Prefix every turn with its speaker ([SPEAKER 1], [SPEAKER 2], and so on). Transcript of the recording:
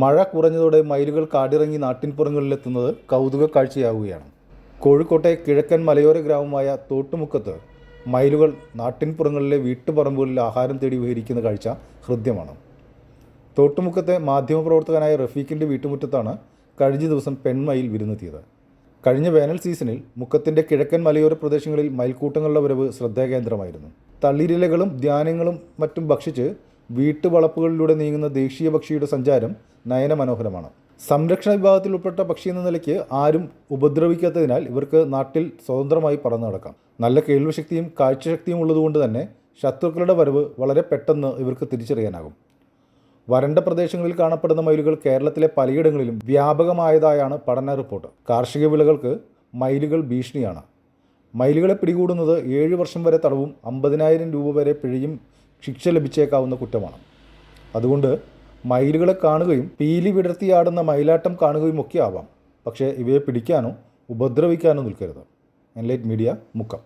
[SPEAKER 1] മഴ കുറഞ്ഞതോടെ മയിലുകൾ കാടിറങ്ങി നാട്ടിൻപുറങ്ങളിലെത്തുന്നത് കൗതുക കാഴ്ചയാവുകയാണ്. കോഴിക്കോട്ടെ കിഴക്കൻ മലയോര ഗ്രാമമായ തോട്ടുമുക്കത്ത് മയിലുകൾ നാട്ടിൻപുറങ്ങളിലെ വീട്ടുപറമ്പുകളിൽ ആഹാരം തേടി വിഹരിക്കുന്ന കാഴ്ച ഹൃദ്യമാണ്. തോട്ടുമുക്കത്തെ മാധ്യമപ്രവർത്തകനായ റഫീഖിൻ്റെ വീട്ടുമുറ്റത്താണ് കഴിഞ്ഞ ദിവസം പെൺമയിൽ വിരുന്നെത്തിയത്. കഴിഞ്ഞ വേനൽ സീസണിൽ മുക്കത്തിൻ്റെ കിഴക്കൻ മലയോര പ്രദേശങ്ങളിൽ മയിൽക്കൂട്ടങ്ങളുടെ വരവ് ശ്രദ്ധാകേന്ദ്രമായിരുന്നു. തളിരിലകളും ധാന്യങ്ങളും മറ്റും ഭക്ഷിച്ച് വീട്ടുവളപ്പുകളിലൂടെ നീങ്ങുന്ന ദേശീയ പക്ഷിയുടെ സഞ്ചാരം നയനമനോഹരമാണ്. സംരക്ഷണ വിഭാഗത്തിൽ ഉൾപ്പെട്ട പക്ഷി എന്ന നിലയ്ക്ക് ആരും ഉപദ്രവിക്കാത്തതിനാൽ ഇവർക്ക് നാട്ടിൽ സ്വതന്ത്രമായി പറന്നു നടക്കാം. നല്ല കേൾവിശക്തിയും കാഴ്ചശക്തിയും ഉള്ളതുകൊണ്ട് തന്നെ ശത്രുക്കളുടെ വരവ് വളരെ പെട്ടെന്ന് ഇവർക്ക് തിരിച്ചറിയാനാകും. വരണ്ട പ്രദേശങ്ങളിൽ കാണപ്പെടുന്ന മയിലുകൾ കേരളത്തിലെ പലയിടങ്ങളിലും വ്യാപകമായതായാണ് പഠന റിപ്പോർട്ട്. കാർഷിക വിളകൾക്ക് മയിലുകൾ ഭീഷണിയാണ്. മയിലുകളെ പിടികൂടുന്നത് 7 വർഷം വരെ തടവും 50,000 രൂപ വരെ പിഴയും ശിക്ഷ ലഭിച്ചേക്കാവുന്ന കുറ്റമാണ്. അതുകൊണ്ട് മയിലുകളെ കാണുകയും പീലി വിടർത്തിയാടുന്ന മയിലാട്ടം കാണുകയും ഒക്കെ ആവാം. പക്ഷേ ഇവയെ പിടിക്കാനോ ഉപദ്രവിക്കാനോ നിൽക്കരുത്. Enlight media, Mukkam.